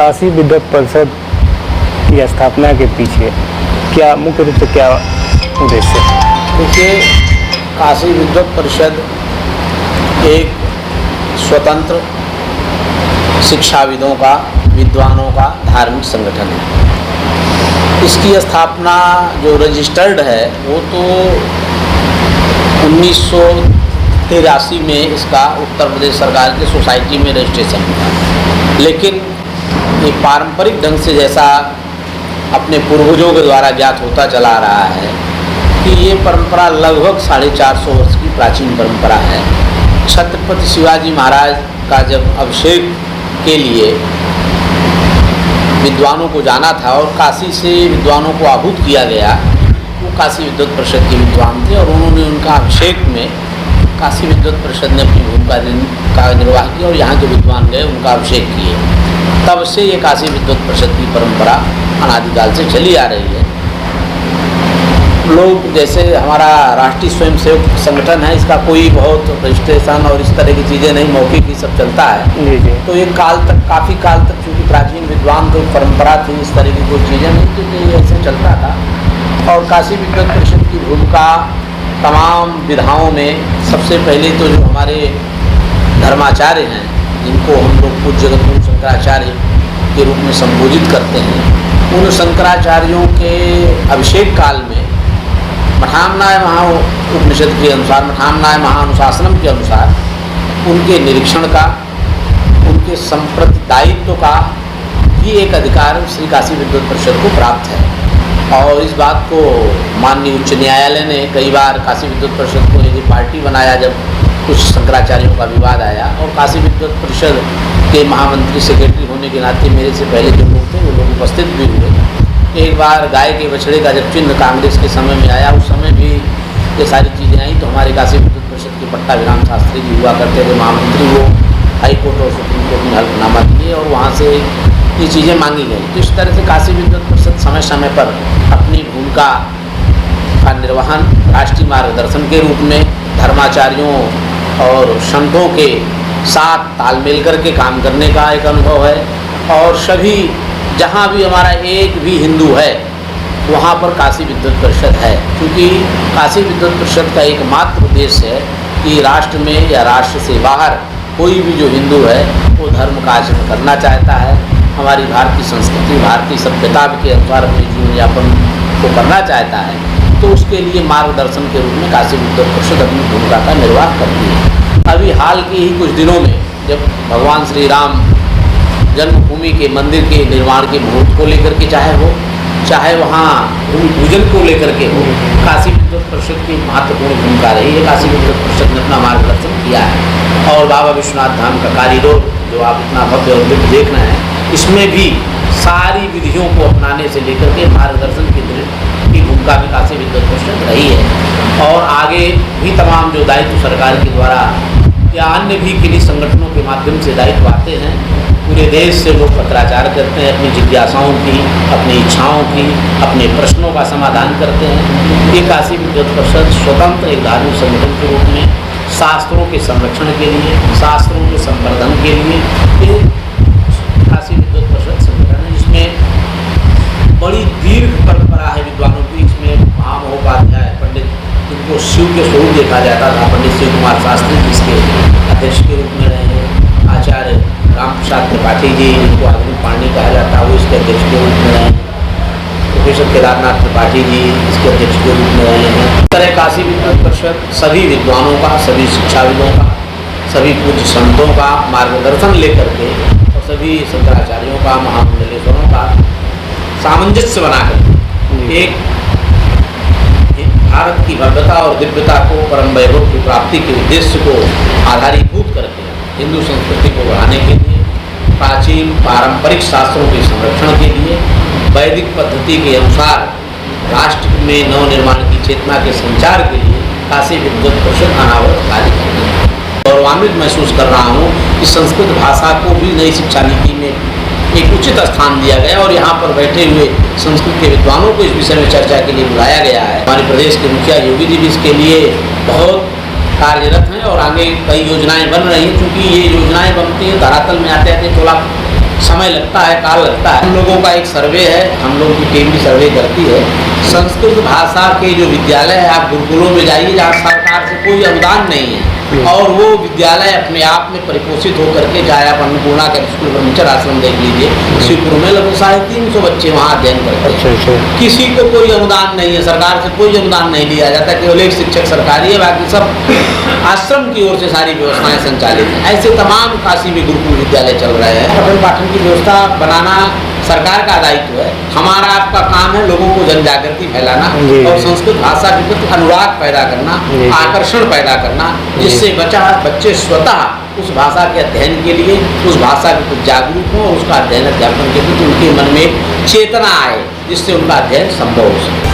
काशी विद्वत परिषद की स्थापना के पीछे क्या मुख्य रूप से क्या उद्देश्य है? देखिए, काशी विद्वत परिषद एक स्वतंत्र शिक्षाविदों का, विद्वानों का धार्मिक संगठन है। इसकी स्थापना जो रजिस्टर्ड है वो तो 1983 में इसका उत्तर प्रदेश सरकार की सोसाइटी में रजिस्ट्रेशन हुआ, लेकिन ये पारंपरिक ढंग से जैसा अपने पूर्वजों के द्वारा ज्ञात होता चला आ रहा है कि ये परंपरा लगभग 450 वर्ष की प्राचीन परंपरा है। छत्रपति शिवाजी महाराज का जब अभिषेक के लिए विद्वानों को जाना था और काशी से विद्वानों को आहूत किया गया, वो काशी विद्वत परिषद के विद्वान थे और उन्होंने उनका अभिषेक में काशी विद्वत परिषद ने अपनी भूमिका का निर्वाह किया और यहाँ के विद्वान गए, उनका अभिषेक किए। तब से ये काशी विद्वत परिषद की परंपरा अनादिकाल से चली आ रही है। लोग जैसे हमारा राष्ट्रीय स्वयंसेवक संगठन है, इसका कोई बहुत रजिस्ट्रेशन और इस तरह की चीज़ें नहीं, मौखिक ही सब चलता है। जी जी। तो एक काल तक, काफ़ी काल तक चूँकि प्राचीन विद्वान तो परंपरा थी, इस तरह की कोई चीज़ें नहीं थी, तो ये ऐसे चलता था। और काशी विद्वत परिषद की भूमिका तमाम विधाओं में, सबसे पहले तो जो हमारे धर्माचार्य हैं, जिनको हम लोग पूज्य जगतगुरु शंकराचार्य के रूप में संबोधित करते हैं, उन शंकराचार्यों के अभिषेक काल में मठामनाय महाउपनिषद के अनुसार, मठामनाय महानुशासनम के अनुसार उनके निरीक्षण का, उनके संप्रति दायित्व का भी एक अधिकार श्री काशी विद्वत परिषद को प्राप्त है। और इस बात को माननीय उच्च न्यायालय ने कई बार काशी विद्वत परिषद को एक पार्टी बनाया जब कुछ शंकराचार्यों का विवाद आया, और काशी विद्वत परिषद के महामंत्री सेक्रेटरी होने के नाते मेरे से पहले जो लोग थे वो लोग उपस्थित भी हुए। एक बार गाय के बछड़े का जब चिन्ह कांग्रेस के समय में आया, उस समय भी ये सारी चीज़ें आई, तो हमारे काशी विद्वत परिषद के पट्टा विराम शास्त्री जी हुआ करते थे महामंत्री, वो हाई कोर्ट और सुप्रीम कोर्ट में हल्फनामा दिए और वहाँ से ये चीज़ें मांगी गई। तो इस तरह से काशी विद्वत परिषद समय समय पर अपनी भूमिका का निर्वहन राष्ट्रीय मार्गदर्शन के रूप में धर्माचार्यों और संतों के साथ तालमेल करके काम करने का एक अनुभव है। और सभी, जहाँ भी हमारा एक भी हिंदू है वहाँ पर काशी विद्वत परिषद है, क्योंकि काशी विद्वत परिषद का एकमात्र उद्देश्य है कि राष्ट्र में या राष्ट्र से बाहर कोई भी जो हिंदू है वो धर्म का आचरण करना चाहता है, हमारी भारतीय संस्कृति, भारतीय सभ्यता के अनुसार अपने जीवन यापन को करना चाहता है, तो उसके लिए मार्गदर्शन के रूप में काशी विद्वत परिषद अपनी भूमिका का निर्वाह करती है। अभी हाल के ही कुछ दिनों में जब भगवान श्री राम जन्मभूमि के मंदिर के निर्माण के मुहूर्त को लेकर के चाहे वहाँ भूमि पूजन को लेकर के हो, काशी विद्वत परिषद की महत्वपूर्ण भूमिका रही है। काशी विद्वत परिषद ने अपना मार्गदर्शन किया है। और बाबा विश्वनाथ धाम का कॉरिडोर जो आप इतना भव्य और दिव्य देख रहे हैं, इसमें भी सारी विधियों को अपनाने से लेकर के मार्गदर्शन की भूमिका भी काशी विद्वत परिषद रही है। और आगे भी तमाम जो दायित्व सरकार के द्वारा या अन्य भी किन्हीं संगठनों के माध्यम से दायित्व आते हैं, पूरे देश से लोग पत्राचार करते हैं, अपनी जिज्ञासाओं की, अपनी इच्छाओं की, अपने प्रश्नों का समाधान करते हैं। ये काशी विद्वत परिषद स्वतंत्र एक धार्मिक संगठन के रूप में शास्त्रों के संरक्षण के लिए, शास्त्रों के संवर्धन के लिए ये काशी विद्वत परिषद संगठन है, जिसमें बड़ी दीर्घ परंपरा है विद्वानों की। इसमें महामहोपाध्याय पंडित, जिनको शिव के स्वरूप देखा जाता था, पंडित शिव कुमार शास्त्री जिसके अध्यक्ष के रूप में रहे हैं, आचार्य राम प्रसाद त्रिपाठी जी, जिनको आधुनिक पाणी कहा जाता है, वो इसके अध्यक्ष के रूप में रहे हैं, प्रोफेसर केदारनाथ त्रिपाठी जी इसके अध्यक्ष के रूप में रहे हैं। इस तरह काशी विद्वत परिषद सभी विद्वानों का, सभी शिक्षाविदों का, सभी पूज्य संतों का मार्गदर्शन लेकर के और सभी शंकराचार्यों का, महामंडलेश्वरों का सामंजस्य बनाकर एक भारत की भव्यता और दिव्यता को, परम वैभव की प्राप्ति के उद्देश्य को आधारीभूत करके हिंदू संस्कृति को बढ़ाने के लिए, प्राचीन पारंपरिक शास्त्रों के संरक्षण के लिए, वैदिक पद्धति के अनुसार राष्ट्र में नवनिर्माण की चेतना के संचार के लिए काशी विद्वत परिषद अनावरत कार्य करती है। गौरवान्वित महसूस कर रहा हूँ कि संस्कृत भाषा को भी नई शिक्षा नीति में एक उचित स्थान दिया गया और यहाँ पर बैठे हुए संस्कृत के विद्वानों को इस विषय में चर्चा के लिए बुलाया गया है। हमारे प्रदेश के मुखिया योगी जी भी इसके लिए बहुत कार्यरत हैं और आगे कई योजनाएं बन रही हैं। क्योंकि ये योजनाएं बनती हैं, धरातल में आते आते थोड़ा समय लगता है, काल लगता है। हम लोगों का एक सर्वे है, हम लोगों की टीम भी सर्वे करती है। संस्कृत भाषा के जो विद्यालय है, आप गुरुकुलों में जाइए जहाँ सरकार से कोई अनुदान नहीं है और वो विद्यालय अपने आप में परिपोषित होकर के, चाहे आप अन्नपूर्णा का स्कूल ब्रह्मचर्य आश्रम देख लीजिए, शिवपुर में लगभग 350 बच्चे वहाँ अध्ययन करते हैं। अच्छा। किसी को कोई अनुदान नहीं है, सरकार से कोई अनुदान नहीं लिया जाता, केवल एक शिक्षक सरकारी है, बाकी सब आश्रम की ओर से सारी व्यवस्थाएं संचालित हैं। ऐसे तमाम काशी में गुरुकुल विद्यालय चल रहे हैं। पठन पाठन की व्यवस्था बनाना सरकार का दायित्व है। हमारा आपका काम है लोगों को जन जागृति फैलाना और संस्कृत भाषा के प्रति अनुराग पैदा करना, आकर्षण पैदा करना, जिससे बच्चे स्वतः उस भाषा के अध्ययन के लिए, उस भाषा के प्रति जागरूक हों और उसका अध्ययन अध्यापन के प्रति उनके मन में चेतना आए, जिससे उनका अध्ययन संभव हो सके।